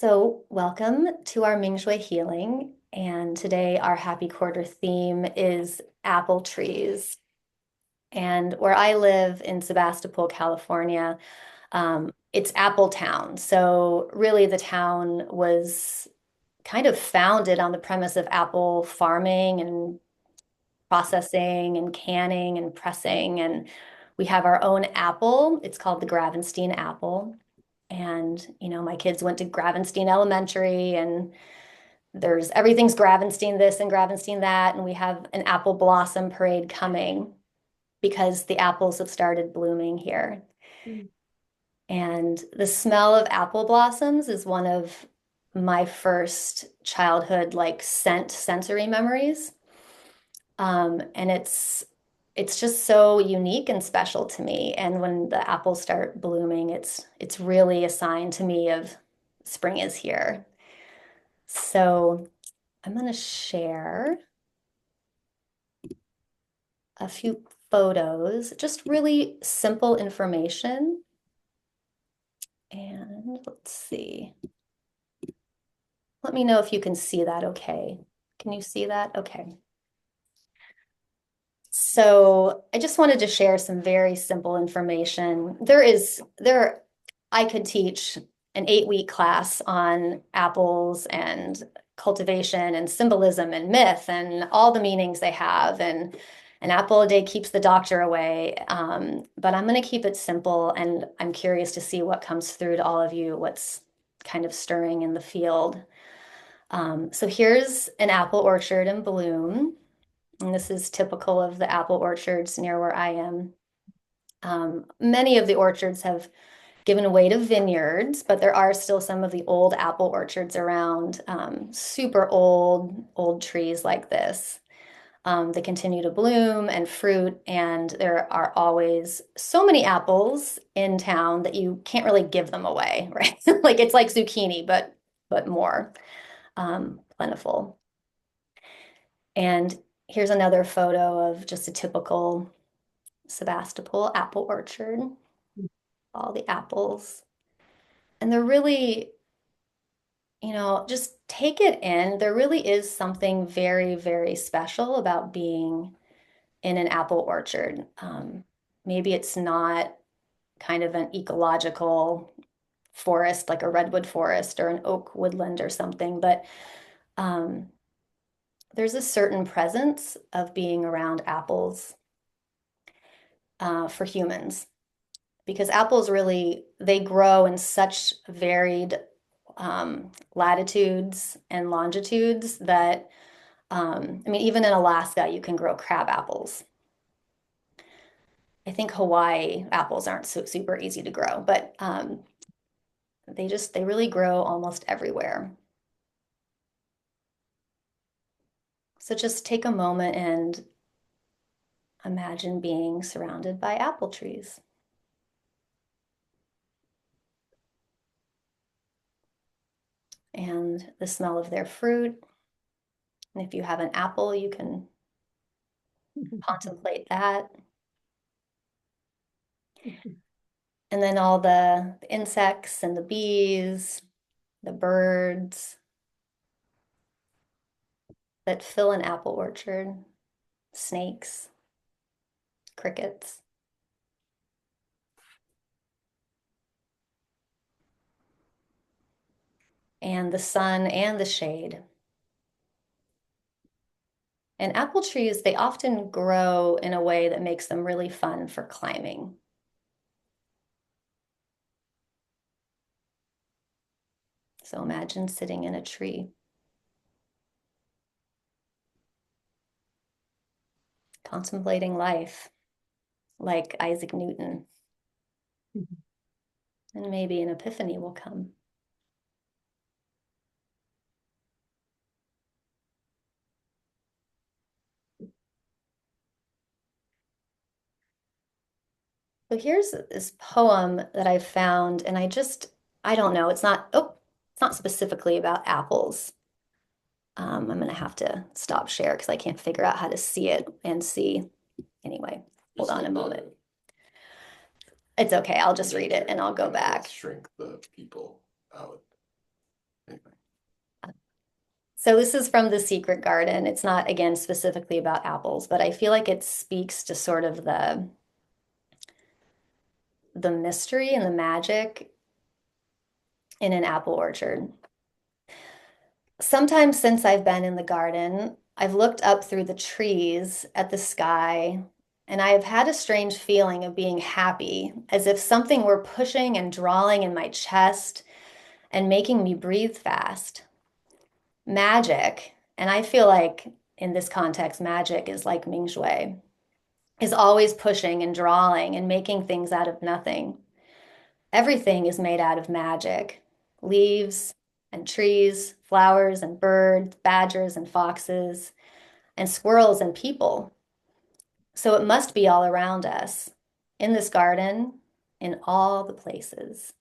So, welcome to our Mingjue healing. And today, our happy quarter theme is apple trees. And where I live in Sebastopol, California, it's Apple Town. So, really, the town was kind of founded on the premise of apple farming and processing and canning and pressing. And we have our own apple. It's called the Gravenstein apple. And, my kids went to Gravenstein Elementary, and everything's Gravenstein this and Gravenstein that. And we have an apple blossom parade coming because the apples have started blooming here. Mm. And the smell of apple blossoms is one of my first childhood like sensory memories. And it's just so unique and special to me. And when the apples start blooming, it's really a sign to me of spring is here. So I'm going to share a few photos, just really simple information. And let's see. Let me know if you can see that okay. Can you see that? Okay. So I just wanted to share some very simple information. I could teach an 8-week class on apples and cultivation and symbolism and myth and all the meanings they have. And an apple a day keeps the doctor away. But I'm going to keep it simple, and I'm curious to see what comes through to all of you, what's kind of stirring in the field. So here's an apple orchard in bloom. And this is typical of the apple orchards near where I am. Many of the orchards have given way to vineyards, but there are still some of the old apple orchards around, super old trees like this. They continue to bloom and fruit, and there are always so many apples in town that you can't really give them away, right? Like it's like zucchini, but more plentiful. And here's another photo of just a typical Sebastopol apple orchard, all the apples. And they're really, just take it in. There really is something very, very special about being in an apple orchard. Maybe it's not kind of an ecological forest like a redwood forest or an oak woodland or something, but um, there's a certain presence of being around apples for humans, because apples really they grow in such varied latitudes and longitudes that I mean, even in Alaska, you can grow crab apples. I think Hawaii apples aren't so super easy to grow, but they really grow almost everywhere. So just take a moment and imagine being surrounded by apple trees and the smell of their fruit. And if you have an apple, you can contemplate that. And then all the insects and the bees, the birds that fill an apple orchard, snakes, crickets, and the sun and the shade. And apple trees, they often grow in a way that makes them really fun for climbing. So imagine sitting in a tree, contemplating life like Isaac Newton, and maybe an epiphany will come. So here's this poem that I found, and I don't know, it's not specifically about apples. I'm gonna have to stop share because I can't figure out how to see it and see. Anyway, hold Just on a hit moment. the It's okay, I'll just read it nature and I'll go and it'll back. shrink the people out. So this is from The Secret Garden. It's not, again, specifically about apples, but I feel like it speaks to sort of the mystery and the magic in an apple orchard. Sometimes since I've been in the garden, I've looked up through the trees at the sky, and I have had a strange feeling of being happy, as if something were pushing and drawing in my chest and making me breathe fast. Magic, and I feel like in this context, magic is like Mingjue, is always pushing and drawing and making things out of nothing. Everything is made out of magic. Leaves and trees, flowers and birds, badgers and foxes, and squirrels and people. So it must be all around us, in this garden, in all the places.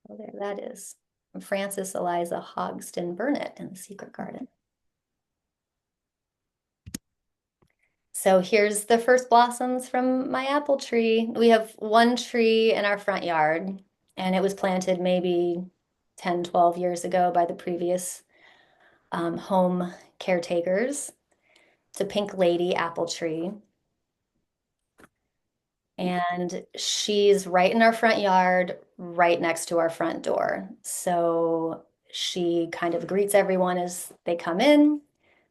Oh, there that is. From Frances Eliza Hogston Burnett in The Secret Garden. So here's the first blossoms from my apple tree. We have one tree in our front yard, and it was planted maybe 10, 12 years ago by the previous home caretakers. It's a pink lady apple tree, and she's right in our front yard, right next to our front door. So she kind of greets everyone as they come in.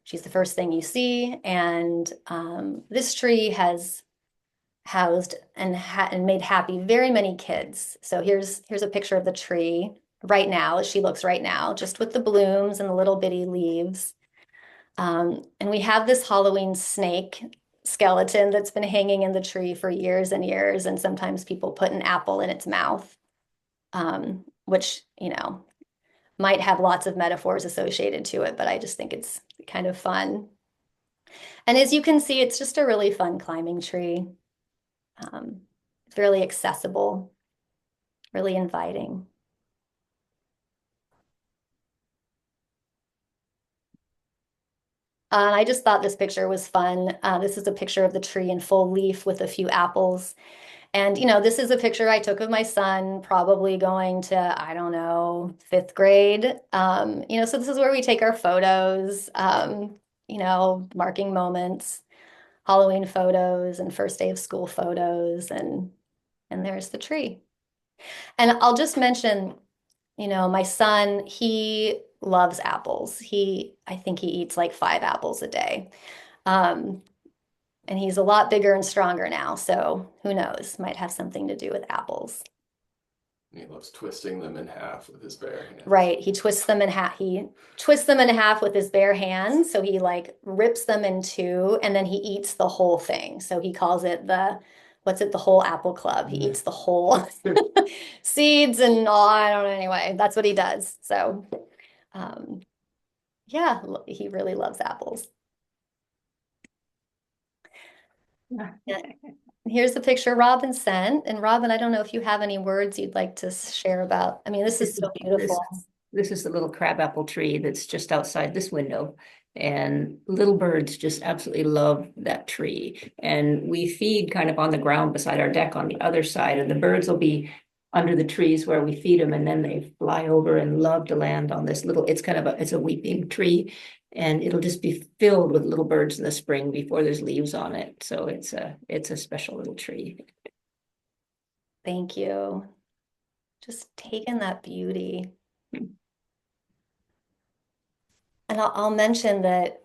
She's the first thing you see, and this tree has housed and made happy very many kids. So here's a picture of the tree right now, as she looks right now, just with the blooms and the little bitty leaves. And we have this Halloween snake skeleton that's been hanging in the tree for years and years, and sometimes people put an apple in its mouth, which, might have lots of metaphors associated to it, but I just think it's kind of fun. And as you can see, it's just a really fun climbing tree. Um, Fairly accessible, really inviting. I just thought this picture was fun. This is a picture of the tree in full leaf with a few apples. And, this is a picture I took of my son, probably going to, I don't know, fifth grade. So this is where we take our photos, marking moments, Halloween photos and first day of school photos, and there's the tree. And I'll just mention, my son, he loves apples. I think he eats like 5 apples a day. Um, and he's a lot bigger and stronger now, so who knows? Might have something to do with apples. He loves twisting them in half with his bare hands. Right. He twists them in half. He twists them in half with his bare hands. So he like rips them in two and then he eats the whole thing. So he calls it what's it, the whole apple club. He eats the whole seeds and all. I don't know. Anyway, that's what he does. So, um, yeah, he really loves apples. Yeah. Here's the picture Robin sent. And Robin, I don't know if you have any words you'd like to share about. I mean, this is so beautiful. This is the little crabapple tree that's just outside this window. And little birds just absolutely love that tree. And we feed kind of on the ground beside our deck on the other side. And the birds will be under the trees where we feed them. And then they fly over and love to land on this little, it's a weeping tree. And it'll just be filled with little birds in the spring before there's leaves on it. So it's a special little tree. Thank you. Just taking that beauty. And I'll mention that,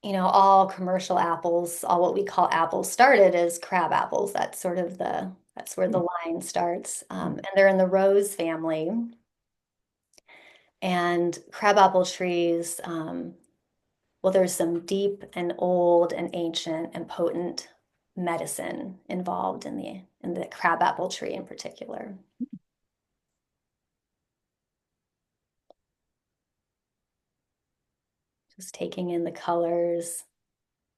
all commercial apples, all what we call apples started as crab apples. That's where the line starts. And they're in the rose family. And crabapple trees, well, there's some deep and old and ancient and potent medicine involved in the crabapple tree in particular. Just taking in the colors,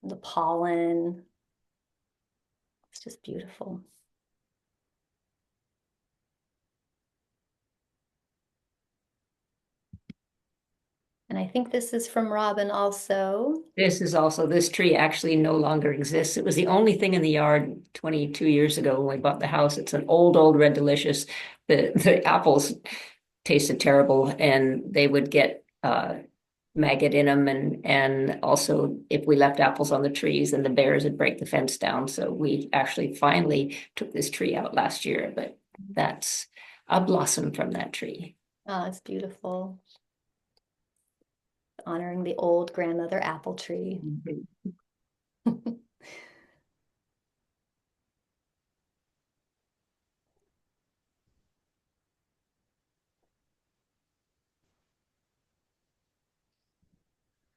the pollen. It's just beautiful. And I think this is from Robin also. This tree actually no longer exists. It was the only thing in the yard 22 years ago when we bought the house. It's an old red delicious. The apples tasted terrible and they would get maggot in them, and also if we left apples on the trees, then the bears would break the fence down. So we actually finally took this tree out last year, but that's a blossom from that tree. Oh, it's beautiful. Honoring the old grandmother apple tree.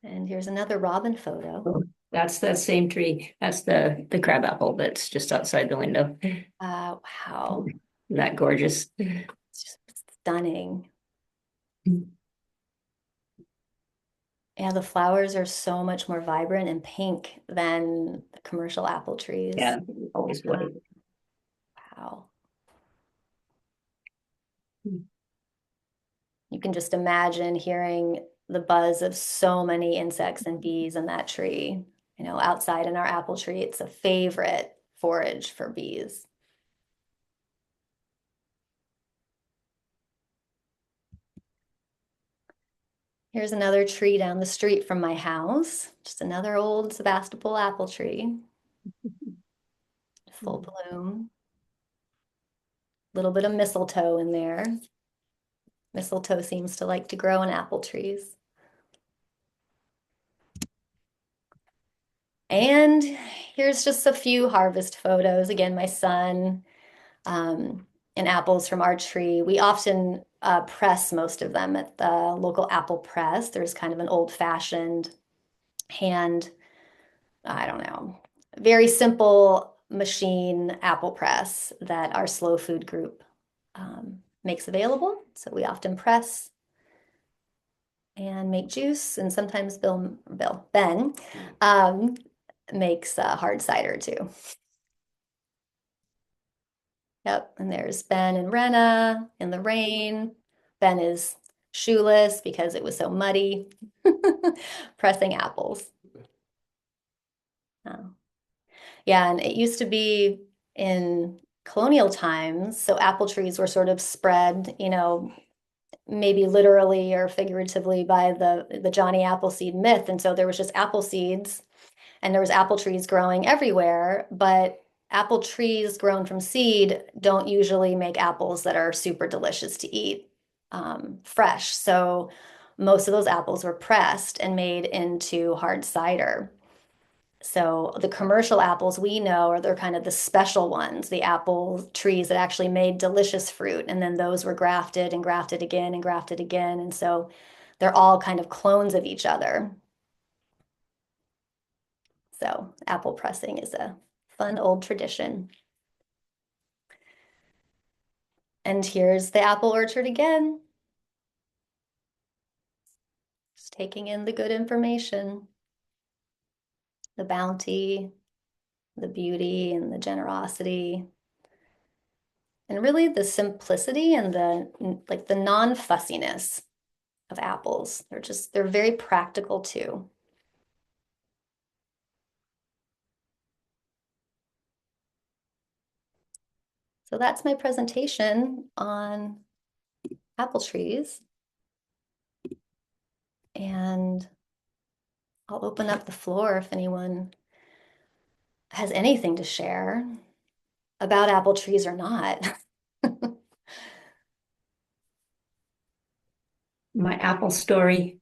And here's another robin photo. That's that same tree. That's the crab apple that's just outside the window. Wow. Isn't that gorgeous? It's just stunning. Yeah, the flowers are so much more vibrant and pink than the commercial apple trees. Yeah, always white. Wow. You can just imagine hearing the buzz of so many insects and bees in that tree. You know, outside in our apple tree, it's a favorite forage for bees. Here's another tree down the street from my house. Just another old Sebastopol apple tree. Full bloom. A little bit of mistletoe in there. Mistletoe seems to like to grow in apple trees. And here's just a few harvest photos. Again, my son and apples from our tree. We often press most of them at the local apple press. There's kind of an old-fashioned hand, I don't know, very simple machine apple press that our slow food group makes available. So we often press and make juice, and sometimes Ben makes hard cider too. Yep, and there's Ben and Renna in the rain. Ben is shoeless because it was so muddy, pressing apples. Oh. Yeah, and it used to be in colonial times, so apple trees were sort of spread, you know, maybe literally or figuratively by the Johnny Appleseed myth. And so there was just apple seeds and there was apple trees growing everywhere, but apple trees grown from seed don't usually make apples that are super delicious to eat fresh. So most of those apples were pressed and made into hard cider. So the commercial apples we know are they're kind of the special ones, the apple trees that actually made delicious fruit. And then those were grafted and grafted again and grafted again. And so they're all kind of clones of each other. So apple pressing is a fun old tradition. And here's the apple orchard again. Just taking in the good information, the bounty, the beauty, and the generosity. And really the simplicity and the non-fussiness of apples. They're very practical too. So that's my presentation on apple trees. And I'll open up the floor if anyone has anything to share about apple trees or not. My apple story,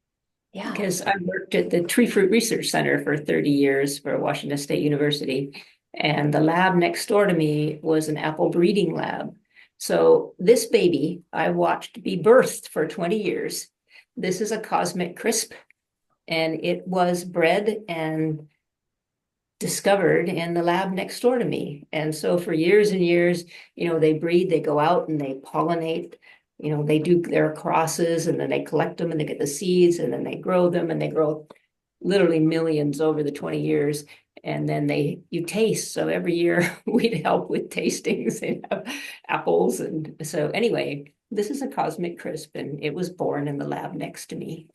Yeah. because I worked at the Tree Fruit Research Center for 30 years for Washington State University. And the lab next door to me was an apple breeding lab. So this baby I watched be birthed for 20 years. This is a Cosmic Crisp, and it was bred and discovered in the lab next door to me. And so for years and years, they breed, they go out and they pollinate, they do their crosses and then they collect them and they get the seeds and then they grow them and they grow literally millions over the 20 years. And then you taste. So every year we'd help with tastings and apples. And so anyway, this is a Cosmic Crisp and it was born in the lab next to me.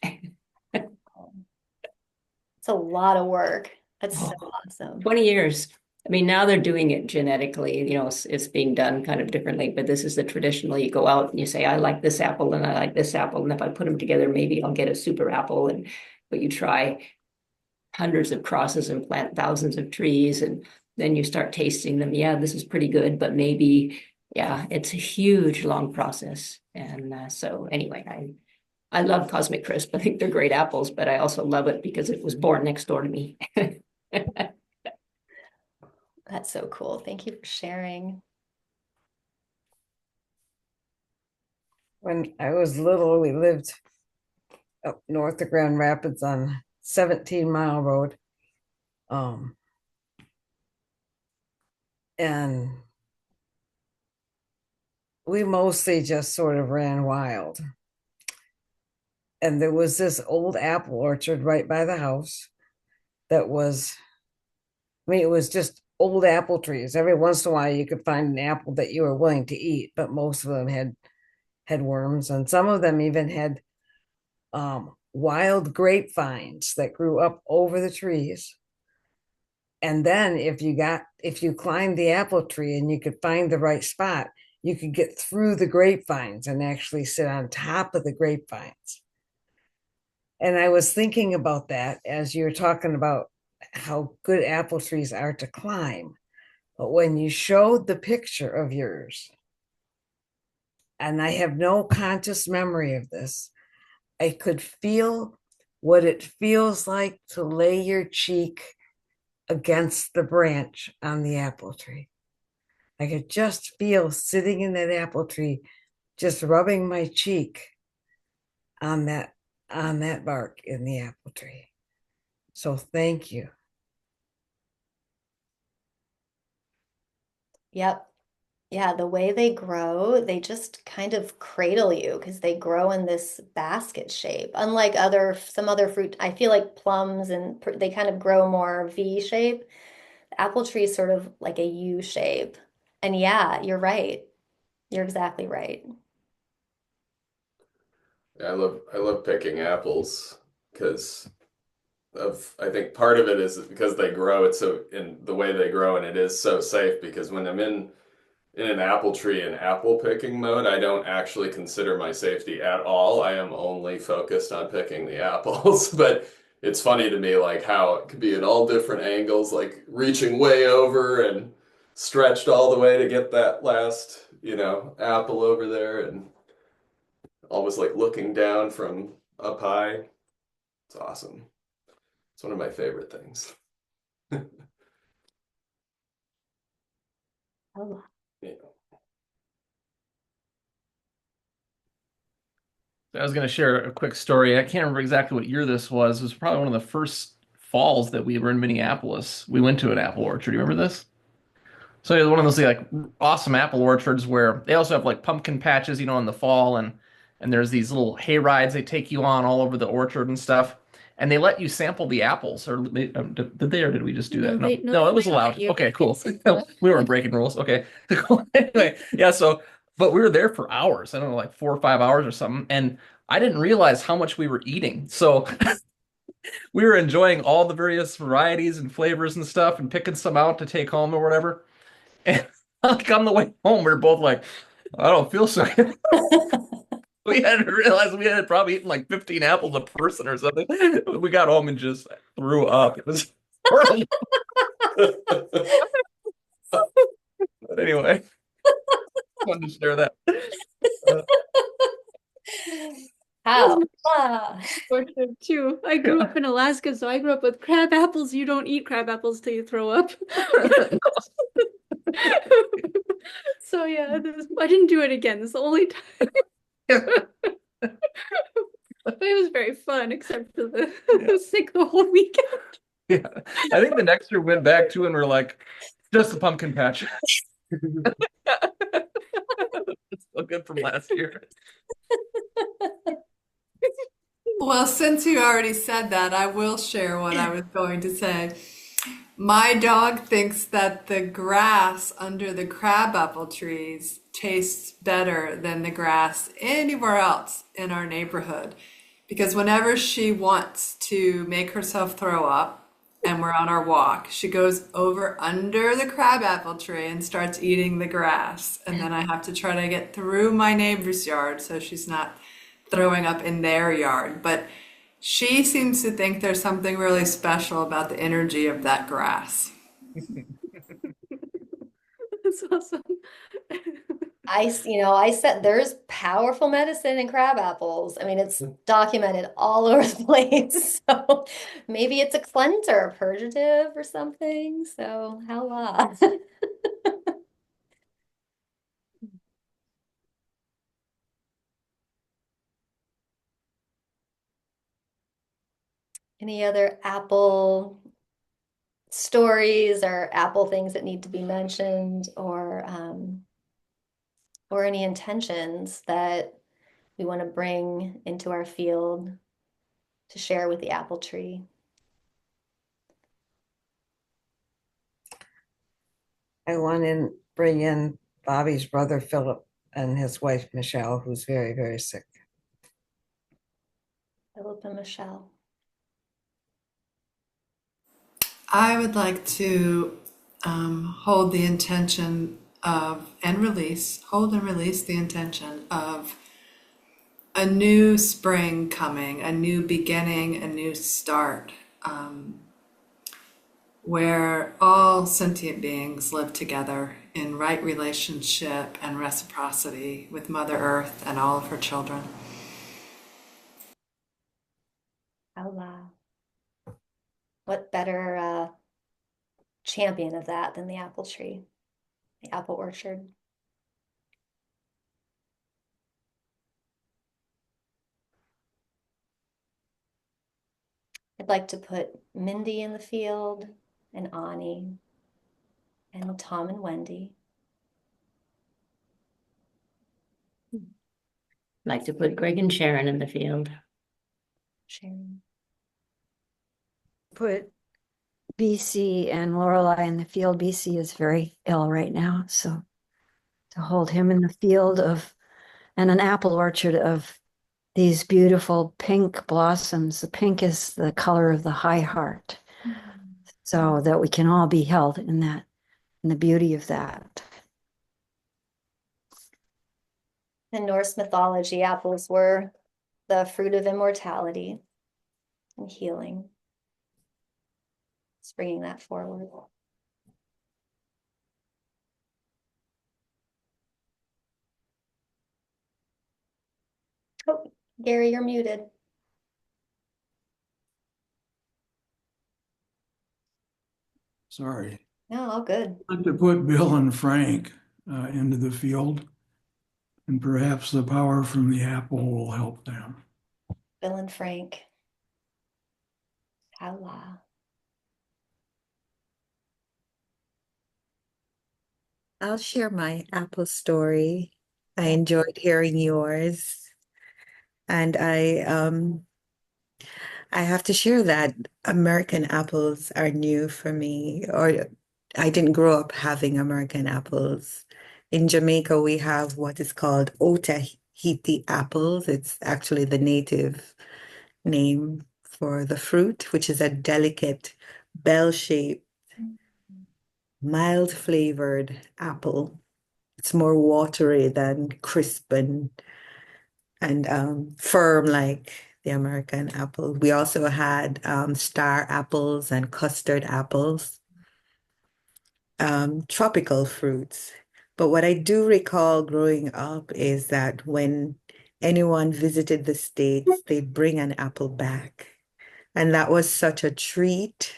It's a lot of work. That's so Oh, awesome. 20 years. I mean, now they're doing it genetically, it's being done kind of differently, but this is the traditional. You go out and you say, I like this apple and I like this apple. And if I put them together, maybe I'll get a super apple. But you try hundreds of crosses and plant thousands of trees. And then you start tasting them. Yeah, this is pretty good, but maybe, yeah, it's a huge, long process. And so anyway, I love Cosmic Crisp. I think they're great apples, but I also love it because it was born next door to me. That's so cool. Thank you for sharing. When I was little, we lived up north of Grand Rapids on 17 Mile Road. Um, and we mostly just sort of ran wild. And there was this old apple orchard right by the house that was, I mean, it was just old apple trees. Every once in a while, you could find an apple that you were willing to eat, but most of them had worms, and some of them even had wild grapevines that grew up over the trees. And then if you climbed the apple tree and you could find the right spot, you could get through the grapevines and actually sit on top of the grapevines. And I was thinking about that as you're talking about how good apple trees are to climb. But when you showed the picture of yours, and I have no conscious memory of this, I could feel what it feels like to lay your cheek against the branch on the apple tree. I could just feel sitting in that apple tree, just rubbing my cheek on that bark in the apple tree. So thank you. Yep. Yeah, the way they grow, they just kind of cradle you because they grow in this basket shape. Unlike some other fruit, I feel like plums and they kind of grow more V shape. The apple tree is sort of like a U shape. And yeah, you're right. You're exactly right. Yeah, I love picking apples because I think part of it is because they grow it so in the way they grow, and it is so safe because when I'm in an apple tree in apple picking mode, I don't actually consider my safety at all. I am only focused on picking the apples. But it's funny to me like how it could be in all different angles, like reaching way over and stretched all the way to get that last, apple over there, and almost like looking down from up high. It's awesome. It's one of my favorite things. Oh, Yeah. I was going to share a quick story. I can't remember exactly what year this was. It was probably one of the first falls that we were in Minneapolis. We went to an apple orchard. Do you remember this? So it was one of those like awesome apple orchards where they also have like pumpkin patches, in the fall, and there's these little hay rides they take you on all over the orchard and stuff. And they let you sample the apples, or did they, or did we just do that? No, No, they no, no, they it was might let allowed. you. Okay, cool. We weren't breaking rules. Okay, cool. Anyway, yeah. So, but we were there for hours. I don't know, like 4 or 5 hours or something, and I didn't realize how much we were eating. So we were enjoying all the various varieties and flavors and stuff, and picking some out to take home or whatever. And like on the way home, we are both like, I don't feel so good. We hadn't realized we had probably eaten like 15 apples a person or something. We got home and just threw up. It was horrible. But anyway, wanted to share that. Uh, how? Ah. Fortunate too. I grew up in Alaska, so I grew up with crab apples. You don't eat crab apples till you throw up. So yeah, I didn't do it again. This is the only time. But it was very fun, except for the I was sick the whole weekend. Yeah. I think the next year went back to and we're like, just a pumpkin patch. It's still good from last year. Well, since you already said that, I will share what I was going to say. My dog thinks that the grass under the crabapple trees tastes better than the grass anywhere else in our neighborhood. because whenever she wants to make herself throw up and we're on our walk, she goes over under the crabapple tree and starts eating the grass. And then I have to try to get through my neighbor's yard so she's not throwing up in their yard. But she seems to think there's something really special about the energy of that grass. That's awesome. I said there's powerful medicine in crab apples. I mean, it's documented all over the place. So maybe it's a cleanser, a purgative or something. So hella. Any other apple stories or apple things that need to be mentioned or any intentions that we want to bring into our field to share with the apple tree? I want to bring in Bobby's brother Philip and his wife Michelle, who's very, very sick. Philip and Michelle. I would like to hold the intention of, hold and release the intention of a new spring coming, a new beginning, a new start, where all sentient beings live together in right relationship and reciprocity with Mother Earth and all of her children. Allah. What better champion of that than the apple tree, the apple orchard? I'd like to put Mindy in the field and Ani and Tom and Wendy. Like to put Greg and Sharon in the field. Sharon. Put BC and Lorelei in the field. BC is very ill right now, so to hold him in the field of and an apple orchard of these beautiful pink blossoms. The pink is the color of the high heart, so that we can all be held in that, in the beauty of that. In Norse mythology, apples were the fruit of immortality and healing. It's bringing that forward. Oh, Gary, you're muted. Sorry. No, all good. I'd like to put Bill and Frank into the field, and perhaps the power from the apple will help them. Bill and Frank. Allah. I'll share my apple story. I enjoyed hearing yours. And I have to share that American apples are new for me, or I didn't grow up having American apples. In Jamaica, we have what is called Otaheite apples. It's actually the native name for the fruit, which is a delicate bell-shaped, mild flavored apple. It's more watery than crisp and firm like the American apple. We also had star apples and custard apples, tropical fruits. But what I do recall growing up is that when anyone visited the States, they'd bring an apple back. And that was such a treat.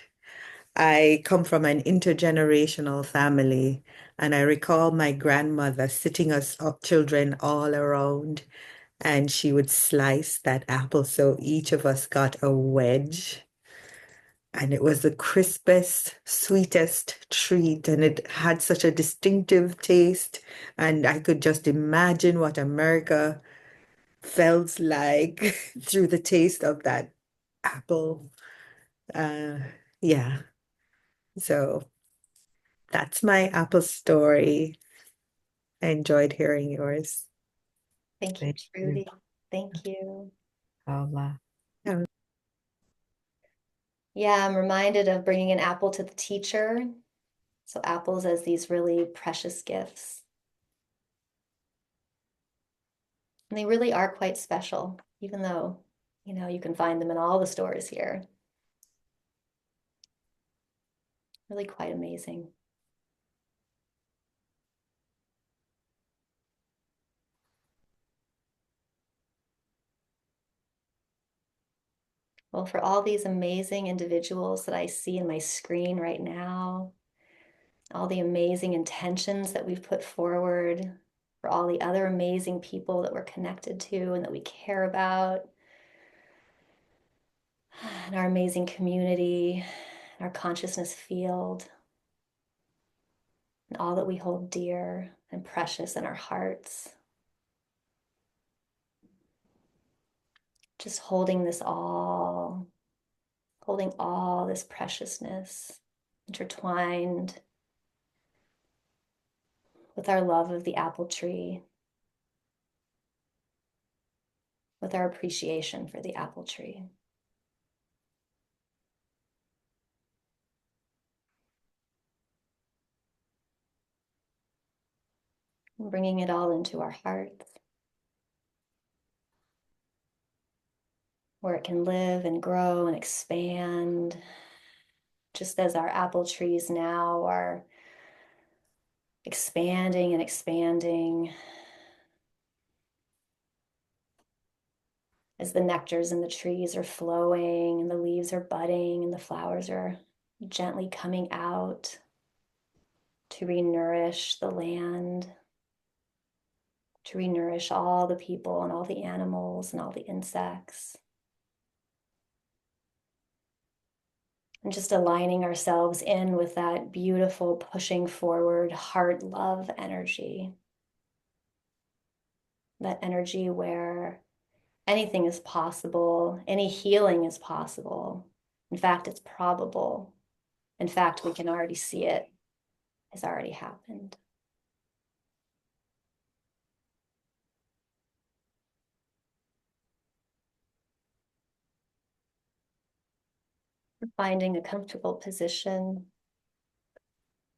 I come from an intergenerational family, and I recall my grandmother sitting us up children all around, and she would slice that apple so each of us got a wedge. And it was the crispest, sweetest treat, and it had such a distinctive taste. And I could just imagine what America felt like through the taste of that apple. Yeah. So that's my apple story. I enjoyed hearing yours. Thank you, Thank you. Trudy. Thank you. Allah. Yeah, I'm reminded of bringing an apple to the teacher. So apples as these really precious gifts. And they really are quite special, even though, you can find them in all the stores here. Really quite amazing. Well, for all these amazing individuals that I see in my screen right now, all the amazing intentions that we've put forward, for all the other amazing people that we're connected to and that we care about, and our amazing community, our consciousness field, and all that we hold dear and precious in our hearts. Just holding all this preciousness intertwined with our love of the apple tree, with our appreciation for the apple tree. And bringing it all into our hearts, where it can live and grow and expand, just as our apple trees now are expanding and expanding, as the nectars in the trees are flowing and the leaves are budding and the flowers are gently coming out to renourish the land, to renourish all the people and all the animals and all the insects. And just aligning ourselves in with that beautiful pushing forward heart love energy. That energy where anything is possible, any healing is possible. In fact, it's probable. In fact, we can already see it has already happened. Finding a comfortable position.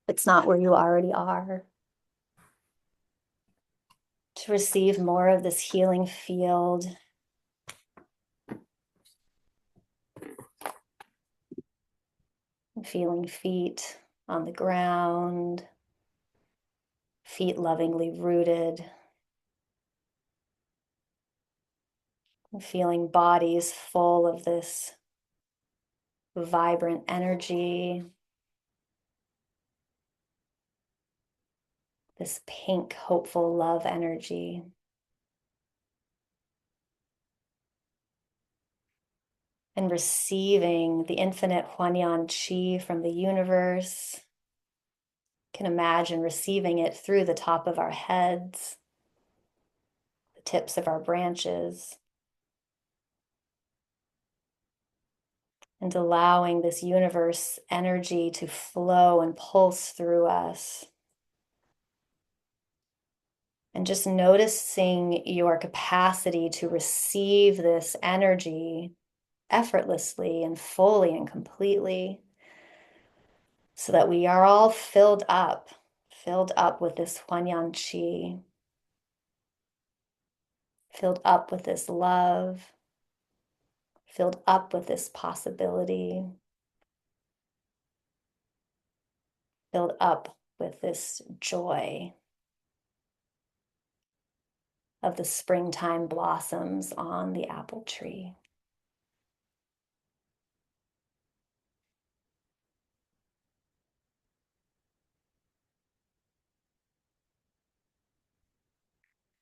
It's not where you already are. To receive more of this healing field. Feeling feet on the ground, feet lovingly rooted. Feeling bodies full of this vibrant energy. This pink, hopeful love energy. And receiving the infinite Huanyan Qi from the universe. Can imagine receiving it through the top of our heads, the tips of our branches, and allowing this universe energy to flow and pulse through us. And just noticing your capacity to receive this energy effortlessly and fully and completely, so that we are all filled up with this Huanyan Qi, filled up with this love, filled up with this possibility, filled up with this joy of the springtime blossoms on the apple tree.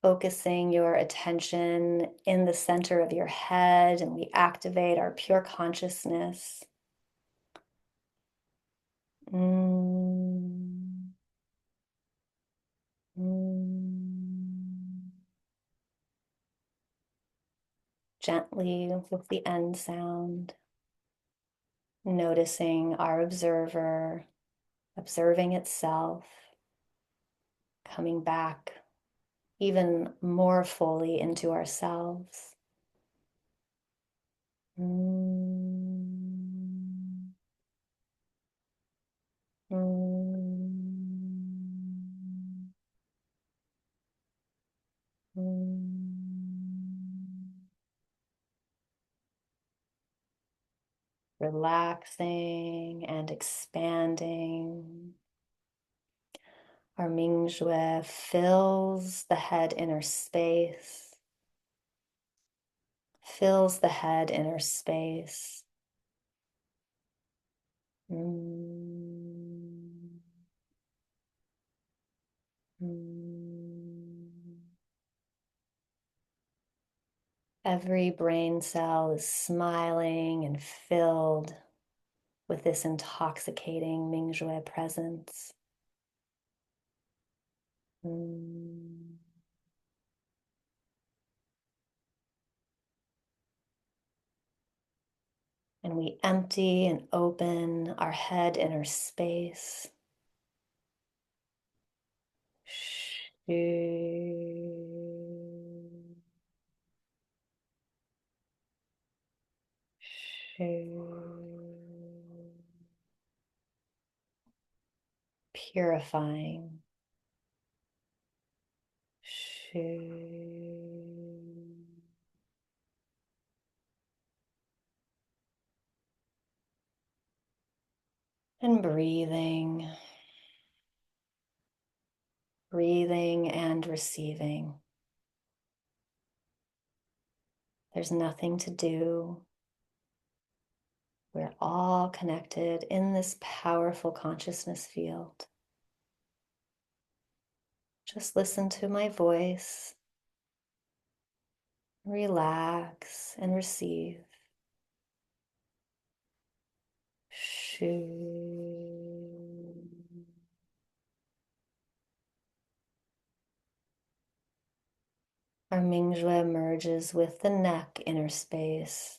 Focusing your attention in the center of your head, and we activate our pure consciousness. Mm. Mm. Gently with the end sound, noticing our observer, observing itself, coming back even more fully into ourselves. Mm. Mm. Mm. Relaxing and expanding. Our Mingjue fills the head inner space, fills the head inner space. Mm. Mm. Every brain cell is smiling and filled with this intoxicating Mingjue presence. Mm. And we empty and open our head inner space. Shu. Shu. Purifying. Shu. And breathing. Breathing and receiving. There's nothing to do. We're all connected in this powerful consciousness field. Just listen to my voice, relax and receive. Shu. Our Mingjue merges with the neck inner space,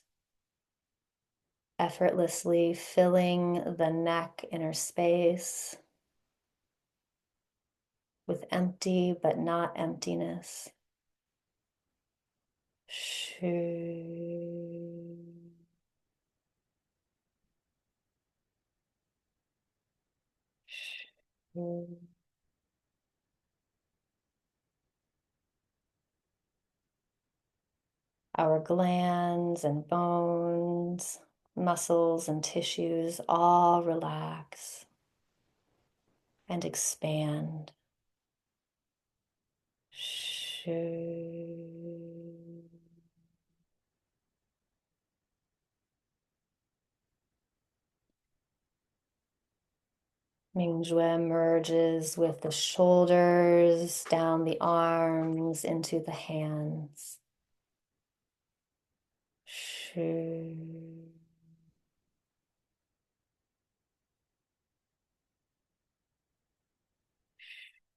effortlessly filling the neck inner space with empty but not emptiness. Shu. Shu. Our glands and bones, muscles and tissues all relax and expand. Shu. Mingjue merges with the shoulders, down the arms, into the hands. Shu.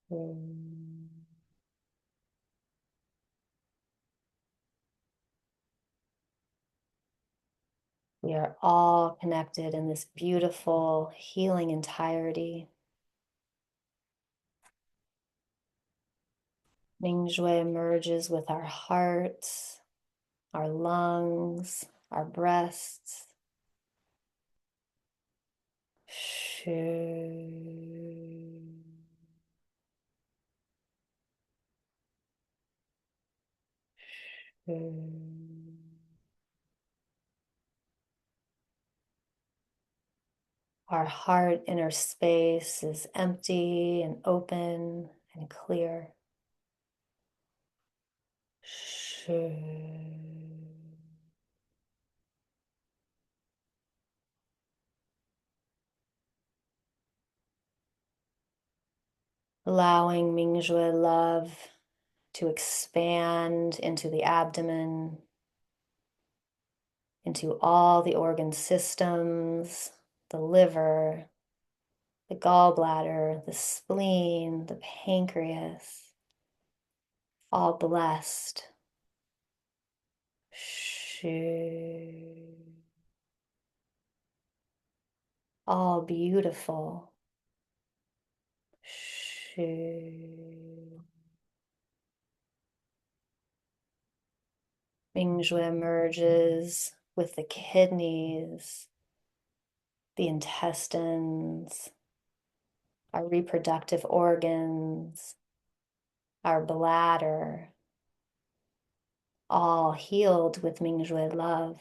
Shu. We are all connected in this beautiful healing entirety. Mingjue merges with our hearts, our lungs, our breasts. Shu. Shu. Our heart inner space is empty and open and clear. Shu. Allowing Mingjue love to expand into the abdomen, into all the organ systems, the liver, the gallbladder, the spleen, the pancreas, all blessed. Shu. All beautiful. Shu. Mingjue merges with the kidneys, the intestines, our reproductive organs, our bladder, all healed with Mingjue love.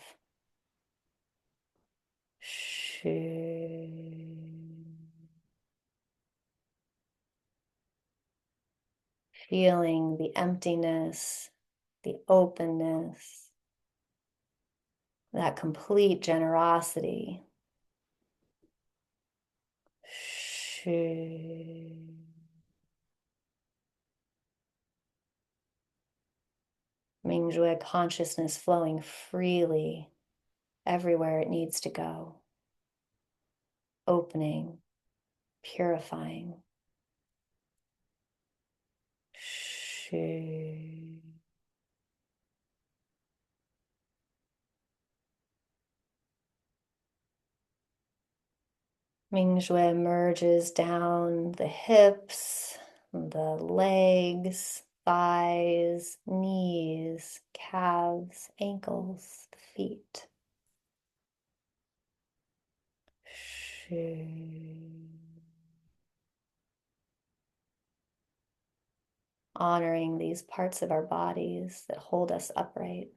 Feeling the emptiness, the openness, that complete generosity. Mingjue consciousness flowing freely everywhere it needs to go, opening, purifying. Mingjue merges down the hips, the legs, thighs, knees, calves, ankles, the feet. Honoring these parts of our bodies that hold us upright.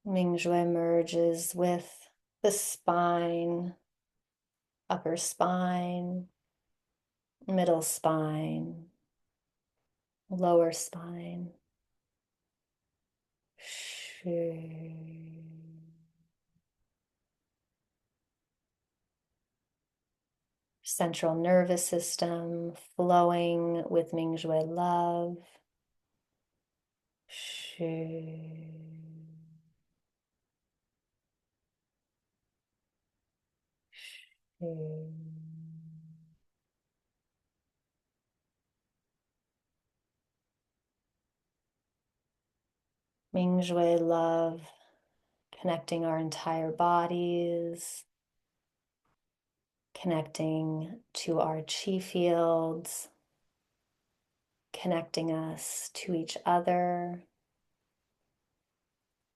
Mingjue merges with the spine, upper spine, middle spine, lower spine. Central nervous system flowing with Mingjue love. Mingjue love connecting our entire bodies, connecting to our chi fields, connecting us to each other,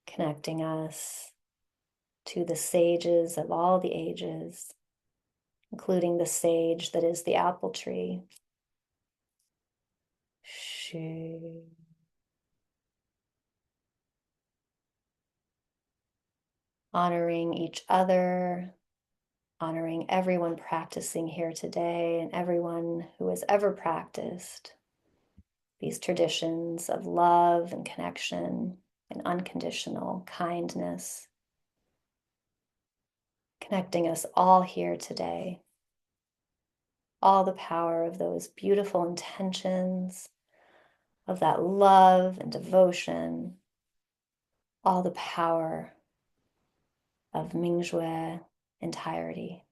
connecting us to the sages of all the ages, including the sage that is the apple tree. Honoring each other, honoring everyone practicing here today and everyone who has ever practiced these traditions of love and connection and unconditional kindness, connecting us all here today. All the power of those beautiful intentions, of that love and devotion, all the power of Mingjue entirety.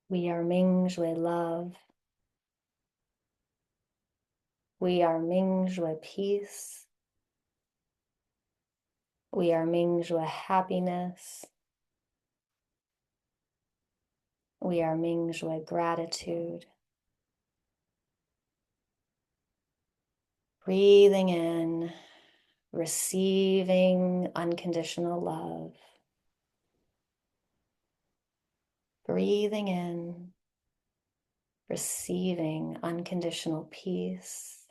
We are Mingjue love. We are Mingjue peace. We are Mingjue happiness. We are Mingjue gratitude. Breathing in, receiving unconditional love. Breathing in, receiving unconditional peace.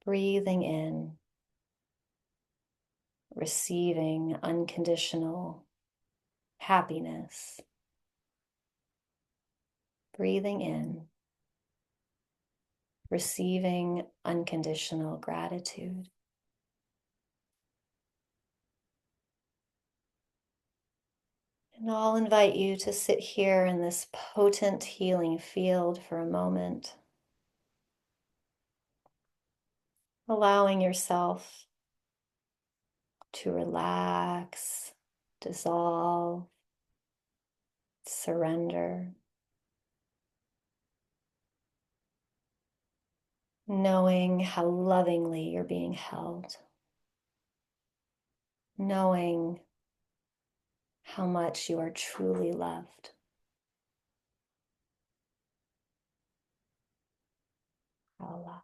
Breathing in, receiving unconditional happiness. Breathing in, receiving unconditional gratitude. And I'll invite you to sit here in this potent healing field for a moment, allowing yourself to relax, dissolve, surrender, knowing how lovingly you're being held, knowing how much you are truly loved. Allah.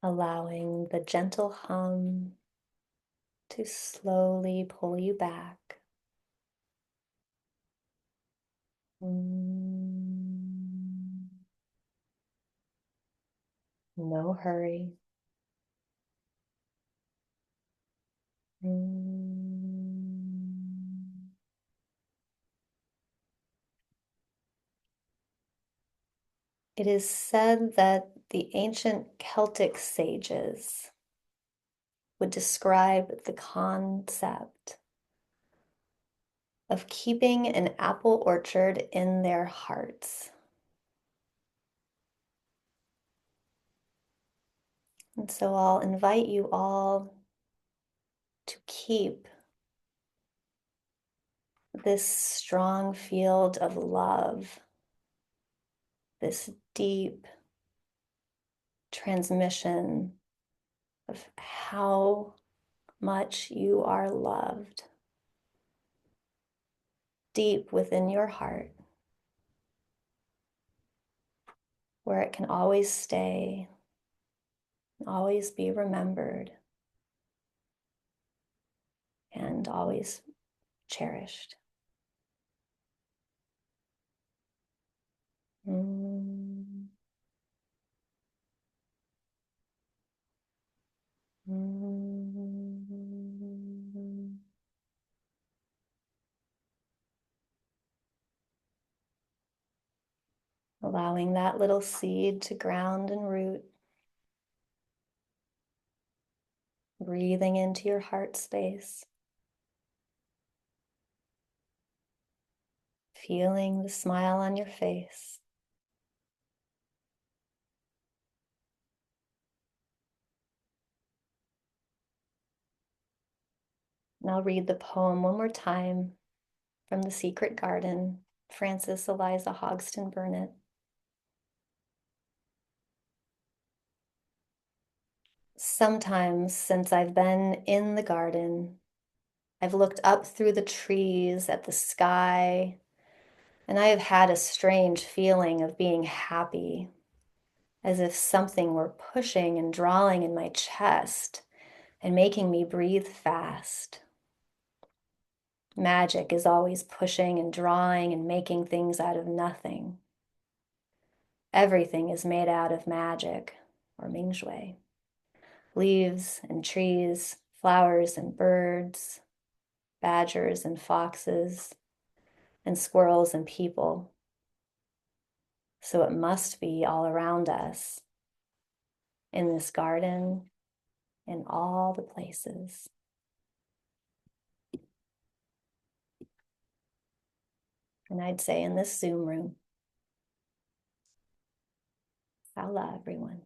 Allowing the gentle hum to slowly pull you back. No hurry. It is said that the ancient Celtic sages would describe the concept of keeping an apple orchard in their hearts. And so I'll invite you all to keep this strong field of love, this deep transmission of how much you are loved deep within your heart, where it can always stay, always be remembered, and always cherished. Allowing that little seed to ground and root, breathing into your heart space, feeling the smile on your face. And I'll read the poem one more time from The Secret Garden, Frances Eliza Hogston Burnett. Sometimes since I've been in the garden, I've looked up through the trees at the sky, and I have had a strange feeling of being happy, as if something were pushing and drawing in my chest and making me breathe fast. Magic is always pushing and drawing and making things out of nothing. Everything is made out of magic, or Mingjue. Leaves and trees, flowers and birds, badgers and foxes, and squirrels and people. So it must be all around us, in this garden, in all the places. And I'd say in this Zoom room. Hola, everyone.